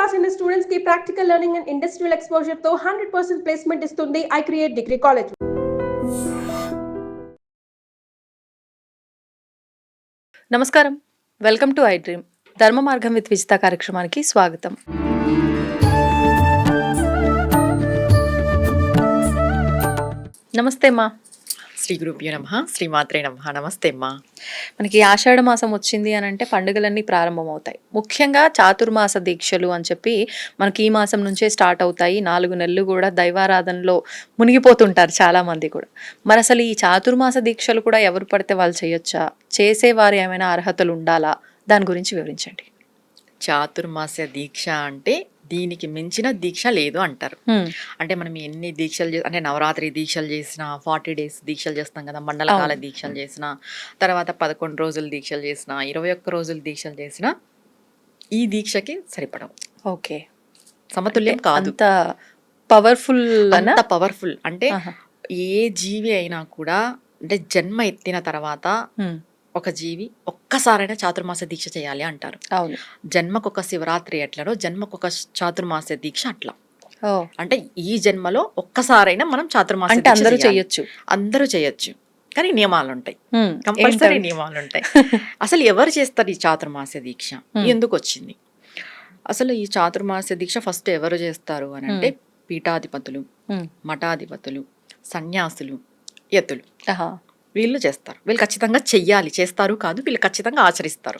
Pass అయిన students కి practical learning and industrial exposure తో 100% ప్లేస్మెంట్ ఇస్తుంది ఐ క్రియేట్ డిగ్రీ కాలేజ్. నమస్కారం, వెల్కమ్ టు ఐ డ్రీమ్. ధర్మ మార్గం విత్ విజిత కార్యక్రమానికి స్వాగతం. నమస్తే అమ్మా. శ్రీ గురుభ్యో నమః, శ్రీమాత్రే నమః. నమస్తే అమ్మా. మనకి ఆషాఢ మాసం వచ్చింది అని అంటే పండుగలన్నీ ప్రారంభమవుతాయి. ముఖ్యంగా చాతుర్మాస దీక్షలు అని చెప్పి మనకి ఈ మాసం నుంచే స్టార్ట్ అవుతాయి. 4 నెలలు కూడా దైవారాధనలో మునిగిపోతుంటారు చాలామంది కూడా. మరి అసలు ఈ చాతుర్మాస దీక్షలు కూడా ఎవరు పడితే వాళ్ళు చేయొచ్చా? చేసేవారు ఏమైనా అర్హతలు ఉండాలా? దాని గురించి వివరించండి. చాతుర్మాస్య దీక్ష అంటే దీనికి మించిన దీక్ష లేదు అంటారు. అంటే మనం ఎన్ని దీక్షలు అంటే నవరాత్రి దీక్షలు చేసిన, 40 days దీక్షలు చేస్తాం కదా, మండలకాల దీక్షలు చేసిన, తర్వాత 11 రోజులు దీక్షలు చేసిన, 21 రోజులు దీక్షలు చేసిన ఈ దీక్షకి సరిపడవు. ఓకే, సమతుల్యం కాదు. అంత పవర్ఫుల్ అంత పవర్ఫుల్ అంటే ఏ జీవి అయినా కూడా అంటే జన్మ ఎత్తిన తర్వాత ఒక జీవి ఒక్కసారైనా చాతుర్మాస దీక్ష చేయాలి అంటారు. అవును, జన్మకొక శివరాత్రి ఎట్లనో జన్మకొక చాతుర్మాస దీక్ష అట్లా. అంటే ఈ జన్మలో ఒక్కసారైనా మనం చాతుర్మాస అంటే అందరూ చేయొచ్చు. అందరూ చేయొచ్చు, కానీ నియమాలు ఉంటాయి, కంపల్సరీ నియమాలు ఉంటాయి. అసలు ఎవరు చేస్తారు ఈ చాతుర్మాస దీక్ష? ఎందుకు వచ్చింది అసలు ఈ చాతుర్మాస దీక్ష? ఫస్ట్ ఎవరు చేస్తారు అని అంటే పీఠాధిపతులు, మఠాధిపతులు, సన్యాసులు, యతులు, వీళ్ళు చేస్తారు. వీళ్ళు ఖచ్చితంగా చెయ్యాలి, చేస్తారు కాదు, వీళ్ళు ఖచ్చితంగా ఆచరిస్తారు.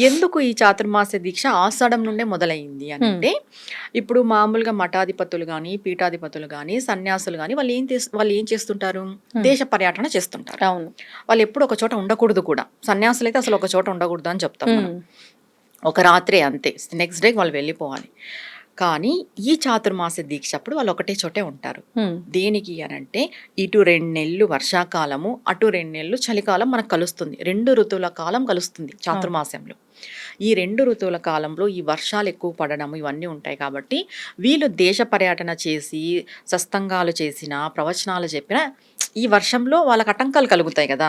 ఎందుకు ఈ చాతుర్మాస దీక్ష ఆషాఢం నుండే మొదలైంది అని అంటే, ఇప్పుడు మామూలుగా మఠాధిపతులు కానీ, పీఠాధిపతులు కానీ, సన్యాసులు కానీ వాళ్ళు ఏం చేస్తుంటారు? దేశ పర్యటన చేస్తుంటారు. అవును, వాళ్ళు ఎప్పుడు ఒక చోట ఉండకూడదు కూడా. సన్యాసులు అయితే అసలు ఒక చోట ఉండకూడదు అని చెప్తాం మనం. ఒక రాత్రే అంతే, నెక్స్ట్ డే వాళ్ళు వెళ్ళిపోవాలి. కానీ ఈ చాతుర్మాస దీక్ష అప్పుడు వాళ్ళు ఒకటే చోటే ఉంటారు. దేనికి అనంటే ఇటు 2 నెలలు వర్షాకాలము, అటు 2 నెలలు చలికాలం మనకు కలుస్తుంది. 2 ఋతువుల కాలం కలుస్తుంది చాతుర్మాసంలో. ఈ 2 ఋతువుల కాలంలో ఈ వర్షాలు ఎక్కువ పడడం ఇవన్నీ ఉంటాయి కాబట్టి వీళ్ళు దేశ పర్యటన చేసి సత్సంగాలు చేసిన, ప్రవచనాలు చెప్పిన ఈ వర్షంలో వాళ్ళకి ఆటంకాలు కలుగుతాయి కదా.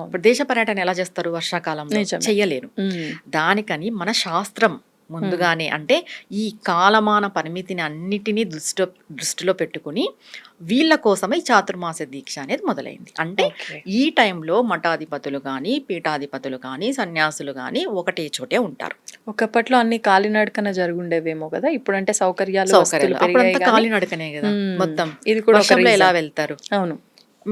ఇప్పుడు దేశ పర్యటన ఎలా చేస్తారు? వర్షాకాలంలో చెయ్యలేరు. దానికని మన శాస్త్రం ముందుగానే అంటే ఈ కాలమాన పరిమితిని అన్నిటినీ దృష్టిలో పెట్టుకుని వీళ్ళ కోసమే ఈ చాతుర్మాస దీక్ష అనేది మొదలైంది. అంటే ఈ టైంలో మఠాధిపతులు కానీ, పీఠాధిపతులు కానీ, సన్యాసులు కానీ ఒకటే చోటే ఉంటారు. ఒకప్పట్లో అన్ని కాలినడకన జరుగుండేవేమో కదా, ఇప్పుడంటే సౌకర్యాలు అప్పుడంతా కాలినడకనే కదా మొత్తం. ఇది కూడా వర్షంలో ఎలా వెళ్తారు? అవును,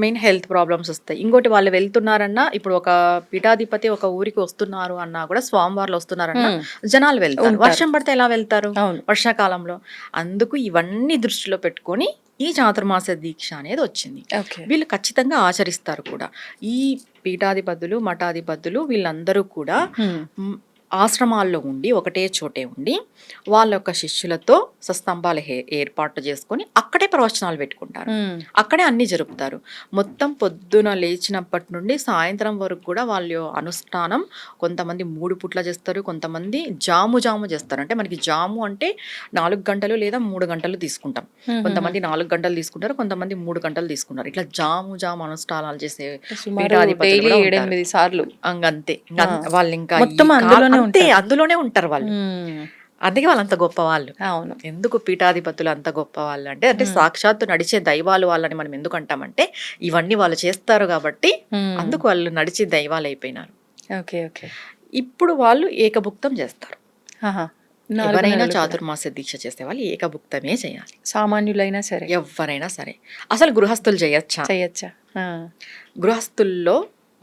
మెయిన్ హెల్త్ ప్రాబ్లమ్స్ వస్తాయి. ఇంకోటి, వాళ్ళు వెళ్తున్నారన్నా, ఇప్పుడు ఒక పీఠాధిపతి ఒక ఊరికి వస్తున్నారు అన్నా కూడా, స్వామివార్లు వస్తున్నారన్నా జనాలు వెళ్తారు. వర్షం పడితే ఎలా వెళ్తారు వర్షాకాలంలో? అందుకు ఇవన్నీ దృష్టిలో పెట్టుకొని ఈ చాతుర్మాస దీక్ష అనేది వచ్చింది. వీళ్ళు ఖచ్చితంగా ఆచరిస్తారు కూడా. ఈ పీఠాధిపతులు, మఠాధిపతులు వీళ్ళందరూ కూడా ఆశ్రమాల్లో ఉండి ఒకటే చోటే ఉండి వాళ్ళ యొక్క శిష్యులతో సస్తంభాలు ఏర్పాటు చేసుకొని అక్కడే ప్రవచనాలు పెట్టుకుంటారు, అక్కడే అన్ని జరుపుతారు. మొత్తం పొద్దున లేచినప్పటి నుండి సాయంత్రం వరకు కూడా వాళ్ళ అనుష్ఠానం. కొంతమంది 3 పూట్ల చేస్తారు, కొంతమంది జాము చేస్తారు. అంటే మనకి జాము అంటే 4 గంటలు లేదా 3 గంటలు తీసుకుంటాం. కొంతమంది 4 గంటలు తీసుకుంటారు, కొంతమంది 3 గంటలు తీసుకుంటారు. ఇట్లా జాము అనుష్ఠానాలు చేసే పీఠాధిపతులు సార్లు అంతే. వాళ్ళు ఇంకా అంతే అందులోనే ఉంటారు వాళ్ళు. అందుకే వాళ్ళంత గొప్ప వాళ్ళు. అవును, ఎందుకు పీఠాధిపతులు అంత గొప్ప వాళ్ళు అంటే సాక్షాత్తు నడిచే దైవాలు వాళ్ళని మనం ఎందుకు అంటామంటే ఇవన్నీ వాళ్ళు చేస్తారు కాబట్టి అందుకు వాళ్ళు నడిచే దైవాలు అయిపోయినారు. ఇప్పుడు వాళ్ళు ఏకభుక్తం చేస్తారు. ఎవరైనా చాతుర్మాస దీక్ష చేసే వాళ్ళు ఏకభుక్తమే చేయాలి. సామాన్యులైనా సరే, ఎవరైనా సరే. అసలు గృహస్థులు చేయొచ్చా? గృహస్థుల్లో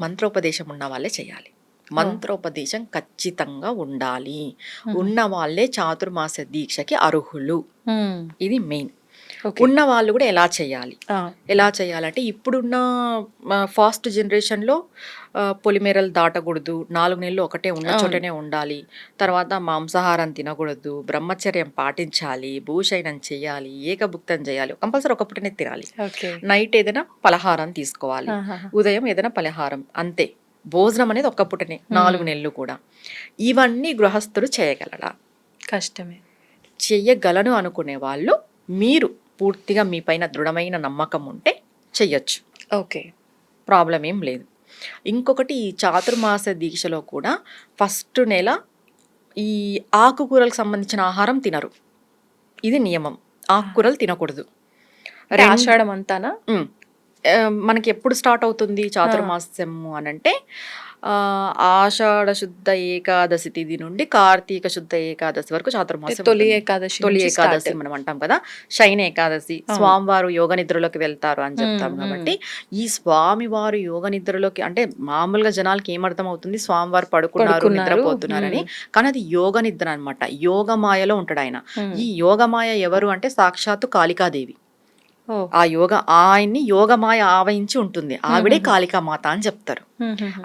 మంత్రోపదేశం ఉన్న వాళ్ళే చేయాలి. మంత్రోపదేశం ఖచ్చితంగా ఉండాలి. ఉన్న వాళ్ళే చాతుర్మాస దీక్షకి అర్హులు. ఇది మెయిన్. ఉన్న వాళ్ళు కూడా ఎలా చేయాలంటే ఇప్పుడున్న ఫాస్ట్ జనరేషన్లో పొలిమేరలు దాటకూడదు, 4 నెలలు ఒకటే ఉన్న చోటనే ఉండాలి, తర్వాత మాంసాహారం తినకూడదు, బ్రహ్మచర్యం పాటించాలి, భూషయనం చేయాలి, ఏకభుక్తం చేయాలి, కంపల్సరీ ఒక పూటనే తినాలి, నైట్ ఏదైనా పలహారం తీసుకోవాలి, ఉదయం ఏదైనా పలహారం, అంతే. భోజనం అనేది ఒక్క పూటనే 4 నెలలు కూడా. ఇవన్నీ గృహస్థులు చేయగలరా? కష్టమే. చెయ్యగలను అనుకునే వాళ్ళు మీరు పూర్తిగా మీ పైన దృఢమైన నమ్మకం ఉంటే చెయ్యొచ్చు. ప్రాబ్లం ఏం లేదు. ఇంకొకటి, ఈ చాతుర్మాస దీక్షలో కూడా ఫస్ట్ నెల ఈ ఆకుకూరలకు సంబంధించిన ఆహారం తినరు. ఇది నియమం. ఆకుకూరలు తినకూడదు. అంటే ఆషాఢం అంతానా? మనకి ఎప్పుడు స్టార్ట్ అవుతుంది చాతుర్మాస్యము అనంటే ఆషాఢ శుద్ధ ఏకాదశి తిథి నుండి కార్తీక శుద్ధ ఏకాదశి వరకు చాతుర్మాసం. తొలి ఏకాదశి తొలి ఏకాదశి మనం అంటాం కదా, శయన ఏకాదశి. స్వామివారు యోగ నిద్రలోకి వెళ్తారు అని చెప్తాం కాబట్టి ఈ స్వామివారు యోగ నిద్రలోకి అంటే మామూలుగా జనాలకి ఏమర్థం అవుతుంది, స్వామివారు పడుకున్నారు నిద్రపోతున్నారని. కానీ అది యోగ నిద్ర అనమాట. యోగమాయలో ఉంటాడు ఆయన. ఈ యోగమాయ ఎవరు అంటే సాక్షాత్తు కాళికాదేవి. ఆ ఆయన్ని యోగమాయ ఆవహించి ఉంటుంది. ఆవిడే కాళికామాత అని చెప్తారు.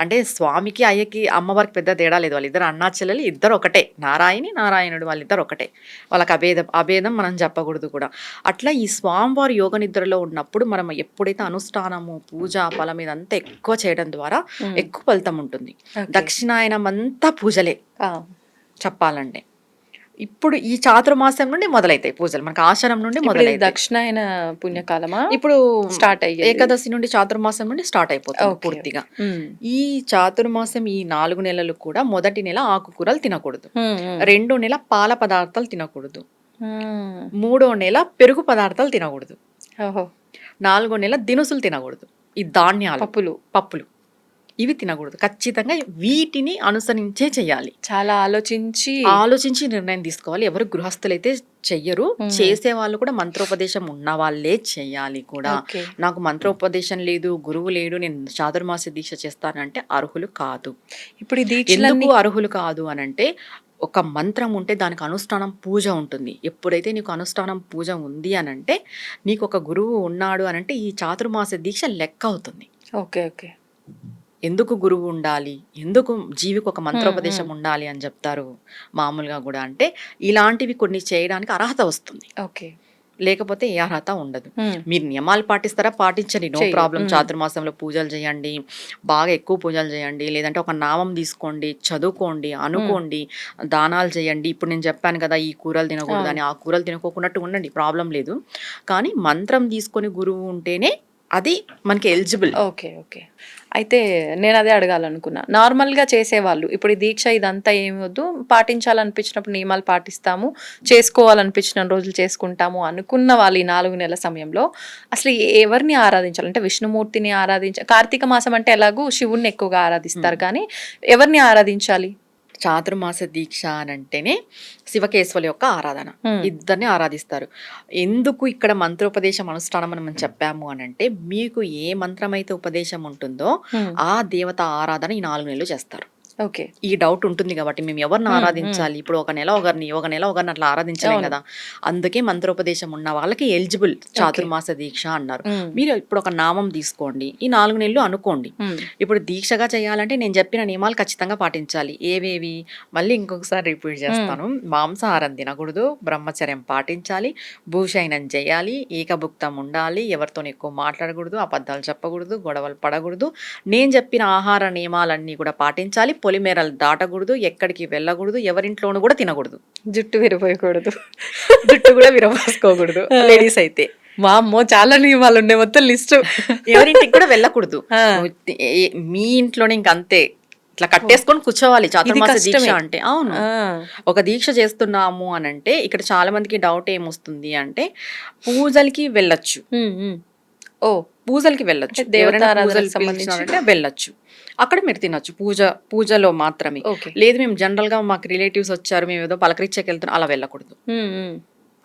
అంటే స్వామికి అయ్యకి అమ్మవారికి పెద్ద తేడా లేదు. వాళ్ళిద్దరు అన్నా చెల్లెలు, ఇద్దరు ఒకటే. నారాయణుడు వాళ్ళిద్దరు ఒకటే. వాళ్ళకి అభేదం మనం చెప్పకూడదు కూడా. అట్లా ఈ స్వామివారి యోగ నిద్రలో ఉన్నప్పుడు మనం ఎప్పుడైతే అనుష్ఠానము పూజ ఫలం ఇదంతా ఎక్కువ చేయడం ద్వారా ఎక్కువ ఫలితం ఉంటుంది. దక్షిణాయనం అంతా పూజలే చెప్పాలంటే. ఇప్పుడు ఈ చాతుర్మాసం నుండి మొదలైతాయి పూజలు. మనకి ఆషాఢం నుండి మొదలైతాయి. దక్షిణాయన పుణ్యకాలమా ఇప్పుడు స్టార్ట్ అయ్యి ఏకాదశి నుండి చాతుర్మాసం నుండి స్టార్ట్ అయిపోతుంది పూర్తిగా. ఈ చాతుర్మాసం ఈ 4 నెలలు కూడా మొదటి నెల ఆకుకూరలు తినకూడదు, 2వ నెల పాల పదార్థాలు తినకూడదు, 3వ నెల పెరుగు పదార్థాలు తినకూడదు, 4వ నెల దినుసులు తినకూడదు. ఈ ధాన్యాలు పప్పులు ఇవి తినకూడదు. ఖచ్చితంగా వీటిని అనుసరించే చెయ్యాలి. చాలా ఆలోచించి నిర్ణయం తీసుకోవాలి. ఎవరు గృహస్థులైతే చెయ్యరు. చేసే వాళ్ళు కూడా మంత్రోపదేశం ఉన్న వాళ్ళే చెయ్యాలి కూడా. నాకు మంత్రోపదేశం లేదు, గురువు లేడు, నేను చాతుర్మాస దీక్ష చేస్తానంటే అర్హులు కాదు. ఇప్పుడు ఎందుకు అర్హులు కాదు అనంటే ఒక మంత్రం ఉంటే దానికి అనుష్ఠానం పూజ ఉంటుంది. ఎప్పుడైతే నీకు అనుష్ఠానం పూజ ఉంది అనంటే, నీకు ఒక గురువు ఉన్నాడు అనంటే ఈ చాతుర్మాస దీక్ష లెక్క అవుతుంది. ఎందుకు గురువు ఉండాలి, ఎందుకు జీవికి ఒక మంత్రోపదేశం ఉండాలి అని చెప్తారు మామూలుగా కూడా అంటే, ఇలాంటివి కొన్ని చేయడానికి అర్హత వస్తుంది. లేకపోతే ఏ అర్హత ఉండదు. మీరు నియమాలు పాటిస్తారా, పాటించండి, నో ప్రాబ్లం. చాతుర్మాసంలో పూజలు చేయండి, బాగా ఎక్కువ పూజలు చేయండి, లేదంటే ఒక నామం తీసుకోండి, చదువుకోండి, అనుకోండి, దానాలు చేయండి. ఇప్పుడు నేను చెప్పాను కదా ఈ కూరలు తినకూడదు అని, ఆ కూరలు తినకోకున్నట్టు ఉండండి, ప్రాబ్లం లేదు. కానీ మంత్రం తీసుకొని గురువు ఉంటేనే అది మనకి ఎలిజిబుల్. అయితే నేను అదే అడగాలనుకున్నా. నార్మల్గా చేసేవాళ్ళు ఇప్పుడు ఈ దీక్ష ఇదంతా ఏమి వద్దు, పాటించాలనిపించినప్పుడు నియమాలు పాటిస్తాము, చేసుకోవాలనిపించిన రోజులు చేసుకుంటాము అనుకున్న వాళ్ళు ఈ 4 నెలల సమయంలో అసలు ఎవరిని ఆరాధించాలి? అంటే విష్ణుమూర్తిని కార్తీక మాసం అంటే ఎలాగూ శివుణ్ణి ఎక్కువగా ఆరాధిస్తారు, కానీ ఎవరిని ఆరాధించాలి? చాతుర్మాస దీక్ష అని అంటేనే శివకేశవుల యొక్క ఆరాధన, ఇద్దరిని ఆరాధిస్తారు. ఎందుకు ఇక్కడ మంత్రోపదేశం అనుష్ఠానం మనం చెప్పాము అని అంటే, మీకు ఏ మంత్రం అయితే ఉపదేశం ఉంటుందో ఆ దేవత ఆరాధన ఈ 4 నెలలు చేస్తారు. ఈ డౌట్ ఉంటుంది కాబట్టి మేము ఎవరిని ఆరాధించాలి, ఇప్పుడు ఒక నెల ఒకరిని అట్లా ఆరాధించలేం కదా. అందుకే మంత్రోపదేశం ఉన్న వాళ్ళకి ఎలిజిబుల్ చాతుర్మాస దీక్ష అన్నారు. మీరు ఇప్పుడు ఒక నామం తీసుకోండి, ఈ 4 నెలలు అనుకోండి. ఇప్పుడు దీక్షగా చేయాలంటే నేను చెప్పిన నియమాలు ఖచ్చితంగా పాటించాలి. ఏవేవి మళ్ళీ ఇంకొకసారి రిపీట్ చేస్తాను. మాంసాహారం తినకూడదు, బ్రహ్మచర్యం పాటించాలి, భూషయనం చేయాలి, ఏకభుక్తం ఉండాలి, ఎవరితో ఎక్కువ మాట్లాడకూడదు, అబద్ధాలు చెప్పకూడదు, గొడవలు పడకూడదు. నేను చెప్పిన ఆహార నియమాలన్నీ కూడా పాటించాలి. పొలిమేరలు దాటకూడదు, ఎక్కడికి వెళ్ళకూడదు, ఎవరింట్లోనూ కూడా తినకూడదు, జుట్టు విరపోయకూడదు, జుట్టు కూడా విరపోసుకోకూడదు లేడీస్ అయితే. మా అమ్మో చాలా నియమాలు ఉన్నాయి, మొత్తం లిస్టు. ఎవరింటికి కూడా వెళ్ళకూడదు, మీ ఇంట్లోనే ఇంకంతే ఇట్లా కట్టేసుకొని కూర్చోవాలి చాతుర్మాస దీక్ష అంటే. అవును, ఒక దీక్ష చేస్తున్నాము అని అంటే ఇక్కడ చాలా మందికి డౌట్ ఏమొస్తుంది అంటే, పూజలకి వెళ్ళొచ్చు, పూజలకి వెళ్ళొచ్చు, సంబంధించి వెళ్ళొచ్చు, అక్కడ మీరు తినొచ్చు పూజలో మాత్రమే. లేదు మేము జనరల్ గా మాకు రిలేటివ్స్ వచ్చారు, మేము ఏదో పలకరించకి వెళ్తున్నాం, అలా వెళ్ళకూడదు.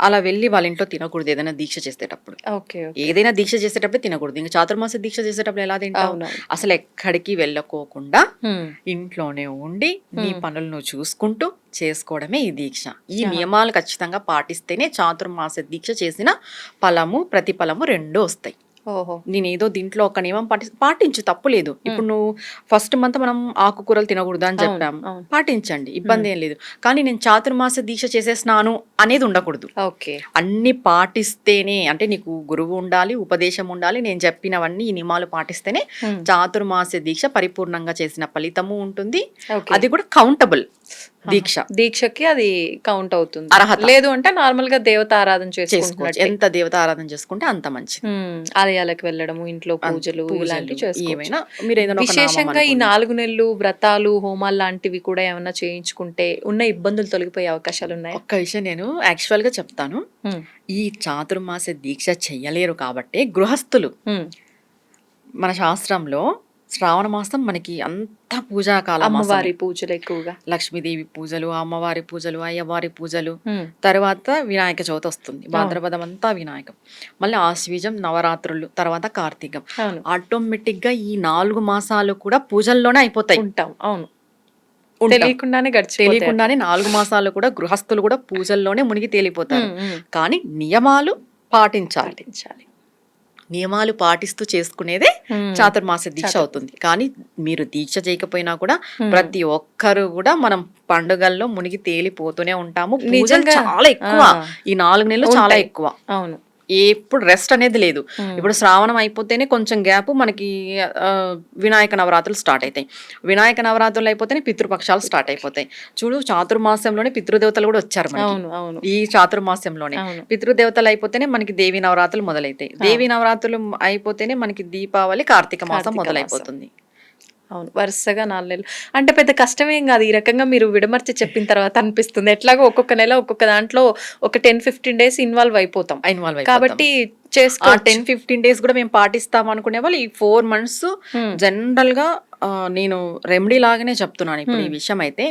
అలా వెళ్ళి వాళ్ళ ఇంట్లో తినకూడదు. ఏదైనా దీక్ష చేసేటప్పుడు, ఏదైనా దీక్ష చేసేటప్పుడు తినకూడదు. ఇంకా చాతుర్మాస దీక్ష చేసేటప్పుడు ఎలా తింటావు? అసలు ఎక్కడికి వెళ్ళకోకుండా ఇంట్లోనే ఉండి నీ పనులు నువ్వు చూసుకుంటూ చేసుకోవడమే ఈ దీక్ష. ఈ నియమాలు ఖచ్చితంగా పాటిస్తేనే చాతుర్మాస దీక్ష చేసిన ఫలము ప్రతిఫలము 2 వస్తాయి. నేను ఏదో దీంట్లో ఒక నియమం పాటించు, తప్పు లేదు. ఇప్పుడు నువ్వు ఫస్ట్ మంత్ మనం ఆకుకూరలు తినకూడదు అని చెప్పాము, పాటించండి, ఇబ్బంది ఏం లేదు. కానీ నేను చాతుర్మాస దీక్ష చేసేసినాను అనేది ఉండకూడదు. అన్ని పాటిస్తేనే, అంటే నీకు గురువు ఉండాలి, ఉపదేశం ఉండాలి, నేను చెప్పినవన్నీ ఈ నియమాలు పాటిస్తేనే చాతుర్మాస దీక్ష పరిపూర్ణంగా చేసిన ఫలితము ఉంటుంది. అది కూడా కౌంటబుల్. దీక్షకి అది కౌంట్ అవుతుంది. అర్హత. లేదు అంటే నార్మల్ గా దేవత ఆరాధన చేసుకోవచ్చు. చేసుకుంటున్నట్టే. ఎంత దేవత ఆరాధన చేసుకుంటే అంత మంచిది. ఆలయాలకు వెళ్ళడము, ఇంట్లో పూజలు ఇలాంటివి చేసుకోవచ్చు. ఏమైనా మీరు ఏదైనా ఒక నామం విశేషంగా ఈ అనుకోండి. 4 నెలలు వ్రతాలు, హోమాలు లాంటివి కూడా ఏమన్నా చేయించుకుంటే ఉన్న ఇబ్బందులు తొలగిపోయే అవకాశాలు ఉన్నాయి. ఒక్క విషయం నేను యాక్చువల్ గా చెప్తాను. ఈ చాతుర్మాస దీక్ష చెయ్యలేరు కాబట్టి గృహస్థులు, మన శాస్త్రంలో శ్రావణ మాసం మనకి అంత పూజాకాలం, అమ్మవారి పూజలు ఎక్కువగా, లక్ష్మీదేవి పూజలు, అమ్మవారి పూజలు, అయ్యవారి పూజలు, తర్వాత వినాయక చవితి వస్తుంది, భాద్రపదం అంతా వినాయకం, మళ్ళీ ఆశ్వీజం, నవరాత్రులు, తర్వాత కార్తీకం. ఆటోమేటిక్ గా ఈ 4 మాసాలు కూడా పూజల్లోనే అయిపోతాయి. ఉంటాం. అవును, తెలియకుండానే 4 మాసాలు కూడా గృహస్థులు కూడా పూజల్లోనే మునిగి తేలిపోతారు. కానీ నియమాలు పాటించాలి. నియమాలు పాటిస్తూ చేసుకునేదే చాతుర్మాస దీక్ష అవుతుంది. కానీ మీరు దీక్ష చేయకపోయినా కూడా ప్రతి ఒక్కరు కూడా మనం పండుగల్లో మునిగి తేలిపోతూనే ఉంటాము. పూజలు చాలా ఎక్కువ, ఈ 4 నెలలు చాలా ఎక్కువ. అవును, ఎప్పుడు రెస్ట్ అనేది లేదు. ఇప్పుడు శ్రావణం అయిపోతేనే కొంచెం గ్యాప్, మనకి వినాయక నవరాత్రులు స్టార్ట్ అవుతాయి. వినాయక నవరాత్రులు అయిపోతేనే పితృపక్షాలు స్టార్ట్ అయిపోతాయి. చూడు, చాతుర్మాసంలోనే పితృదేవతలు కూడా వచ్చారు మనకి. ఈ చాతుర్మాసంలోనే పితృదేవతలు అయిపోతేనే మనకి దేవీ నవరాత్రులు మొదలైతాయి. దేవీ నవరాత్రులు అయిపోతేనే మనకి దీపావళి, కార్తీక మాసం మొదలైపోతుంది. అవును, వరుసగా 4 నెలలు అంటే పెద్ద కష్టమేం కాదు. ఈ రకంగా మీరు విడమర్చి చెప్పిన తర్వాత అనిపిస్తుంది ఎట్లాగో ఒక్కొక్క నెల ఒక్కొక్క దాంట్లో ఒక 10-15 డేస్ ఇన్వాల్వ్ అయిపోతాం కాబట్టి 10-15 డేస్ కూడా మేము పాటిస్తాం అనుకునే వాళ్ళు ఈ 4 months జనరల్ గా నేను రెమెడీ లాగానే చెప్తున్నాను ఇప్పుడు ఈ విషయం. అయితే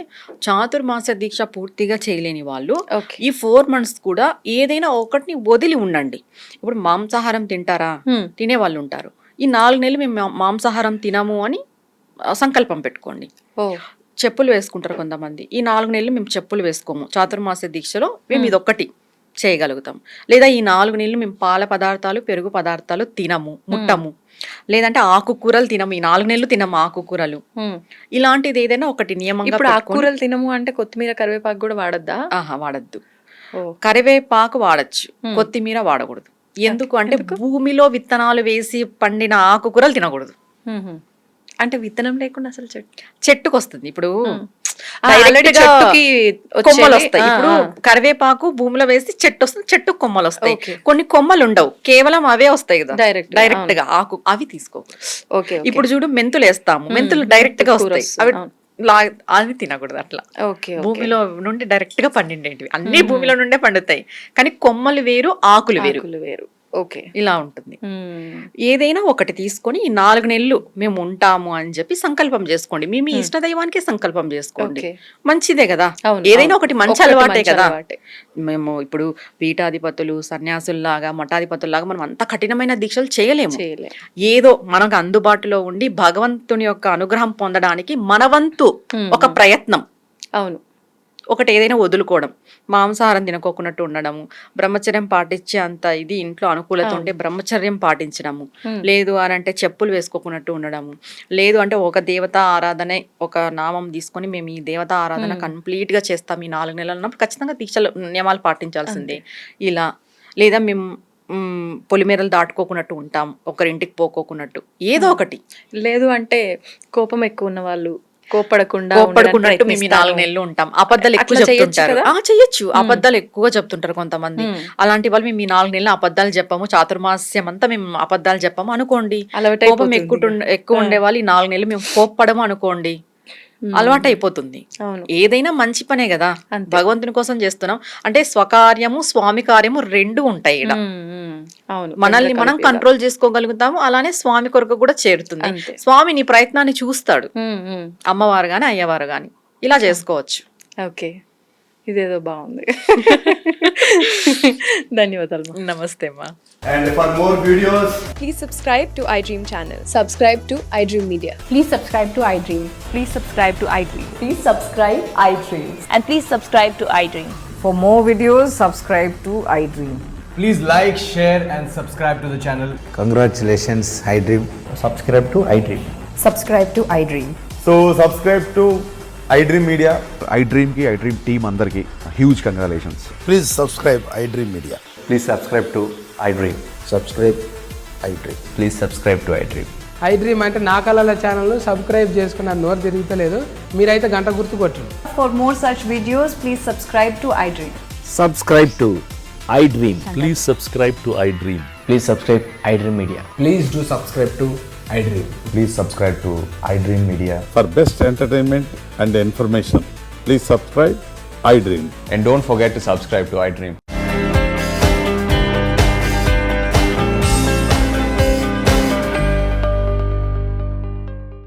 చాతుర్మాస దీక్ష పూర్తిగా చేయలేని వాళ్ళు ఈ 4 months కూడా ఏదైనా ఒకటిని వదిలి ఉండండి. ఇప్పుడు మాంసాహారం తింటారా, తినే వాళ్ళు ఉంటారు. ఈ 4 నెలలు మేము మాంసాహారం తినము అని సంకల్పం పెట్టుకోండి. చెప్పులు వేసుకుంటారు కొంతమంది. ఈ 4 నెలలు మేము చెప్పులు వేసుకోము. చాతుర్మాస దీక్షలో మేము ఇదొక్కటి చేయగలుగుతాం. లేదా ఈ 4 నెలలు మేము పాల పదార్థాలు, పెరుగు పదార్థాలు తినము, ముట్టము. లేదంటే ఆకుకూరలు తినము. ఈ 4 నెలలు తినము ఆకుకూరలు. ఇలాంటిది ఏదైనా ఒకటి నియమంగా. ఇప్పుడు ఆకుకూరలు తినము అంటే కొత్తిమీర, కరివేపాకు కూడా వాడద్దా? వాడద్దు. కరివేపాకు వాడచ్చు, కొత్తిమీర వాడకూడదు. ఎందుకు అంటే భూమిలో విత్తనాలు వేసి పండిన ఆకుకూరలు తినకూడదు. అంటే విత్తనం లేకుండా అసలు చెట్టుకు వస్తుంది. ఇప్పుడు కొమ్మలు వస్తాయి. ఇప్పుడు కరివేపాకు భూమిలో వేసి చెట్టు వస్తుంది, చెట్టు కొమ్మలు వస్తాయి. కొన్ని కొమ్మలు ఉండవు, కేవలం అవే వస్తాయి కదా డైరెక్ట్ గా ఆకు. అవి తీసుకోకూడదు. ఇప్పుడు చూడు, మెంతులు వేస్తాము, మెంతులు డైరెక్ట్ గా వస్తాయి, అవి తినకూడదు. అట్లా భూమిలో నుండి డైరెక్ట్ గా పండిండేటివి అన్ని భూమిలో నుండే పండుతాయి. కానీ కొమ్మలు వేరు, ఆకులు వేరు. ఇలా ఉంటుంది. ఏదైనా ఒకటి తీసుకొని ఈ 4 నెలలు మేము ఉంటాము అని చెప్పి సంకల్పం చేసుకోండి. మీ ఇష్ట దైవానికి సంకల్పం చేసుకోండి. మంచిదే కదా, ఏదైనా ఒకటి మంచి అలవాటే కదా. మేము ఇప్పుడు పీఠాధిపతులు, సన్యాసుల్లాగా, మఠాధిపతుల్లాగా మనం అంత కఠినమైన దీక్షలు చేయలేము. ఏదో మనకు అందుబాటులో ఉండి భగవంతుని యొక్క అనుగ్రహం పొందడానికి మన వంతు ఒక ప్రయత్నం. అవును, ఒకటి ఏదైనా వదులుకోవడం, మాంసాహారం తినకోకున్నట్టు ఉండడము, బ్రహ్మచర్యం పాటించే అంత ఇది ఇంట్లో అనుకూలత ఉంటే బ్రహ్మచర్యం పాటించడము, లేదు అని అంటే చెప్పులు వేసుకోకున్నట్టు ఉండడము, లేదు అంటే ఒక దేవతా ఆరాధన, ఒక నామం తీసుకొని మేము ఈ దేవతా ఆరాధన కంప్లీట్ గా చేస్తాం ఈ 4 నెలలు, ఖచ్చితంగా దీక్షలు నియమాలు పాటించాల్సిందే. ఇలా లేదా మేము పొలిమేరలు దాటుకోకున్నట్టు ఉంటాం, ఒకరింటికి పోకోకున్నట్టు, ఏదో ఒకటి. లేదు అంటే కోపం ఎక్కువ ఉన్న వాళ్ళు కోపడకుండా మేము 4 నెలలు ఉంటాం. అబద్ధాలు ఎక్కువ చెప్తుంటారు. చెయ్యొచ్చు, అబద్ధాలు ఎక్కువ చెప్తుంటారు కొంతమంది. అలాంటి వాళ్ళు మేము ఈ 4 నెలలు అబద్ధాలు చెప్పాము, చాతుర్మాస్యం అంతా మేము అబద్ధాలు చెప్పాము అనుకోండి. కోపం ఎక్కువ ఉండే వాళ్ళు ఈ 4 నెలలు మేము కోప్పడము అనుకోండి, అలవాటు అయిపోతుంది. ఏదైనా మంచి పనే కదా, భగవంతుని కోసం చేస్తున్నాం అంటే స్వకార్యము, స్వామి కార్యము 2 ఉంటాయి. మనల్ని మనం కంట్రోల్ చేసుకోగలుగుతాము, అలానే స్వామి కొరకు కూడా చేరుతుంది. స్వామి నీ ప్రయత్నాన్ని చూస్తాడు, అమ్మవారు గాని అయ్యవారు గాని. ఇలా చేసుకోవచ్చు. ఓకే, ఇదేదో బాగుంది. ధన్యవాదాలు. నమస్తే అమ్మా. And for more videos, please subscribe to iDream channel. Subscribe to iDream Media. Please subscribe to iDream. Please subscribe to iDream. Please subscribe iDream. And please subscribe to iDream. For more videos, subscribe to iDream. please like, share and subscribe to the channel. Congratulations, iDream. Subscribe to iDream. Subscribe to iDream. So subscribe to iDream Media. iDream ki iDream team andarki huge congratulations. Please subscribe iDream Media. Please subscribe to iDream. Subscribe iDream. Please subscribe to iDream. I dream అంటే నా కళల channel subscribe చేసుకున్న నోరు తిరుగుతలేదు. మీరైతే గంట గుర్తు కొట్టండి. For more such videos, please subscribe to iDream. Subscribe to iDream. Please subscribe to iDream. Please subscribe iDream Media. Please do subscribe to iDream. Please subscribe to iDream Media. For best entertainment and information, please subscribe iDream. And don't forget to subscribe to iDream.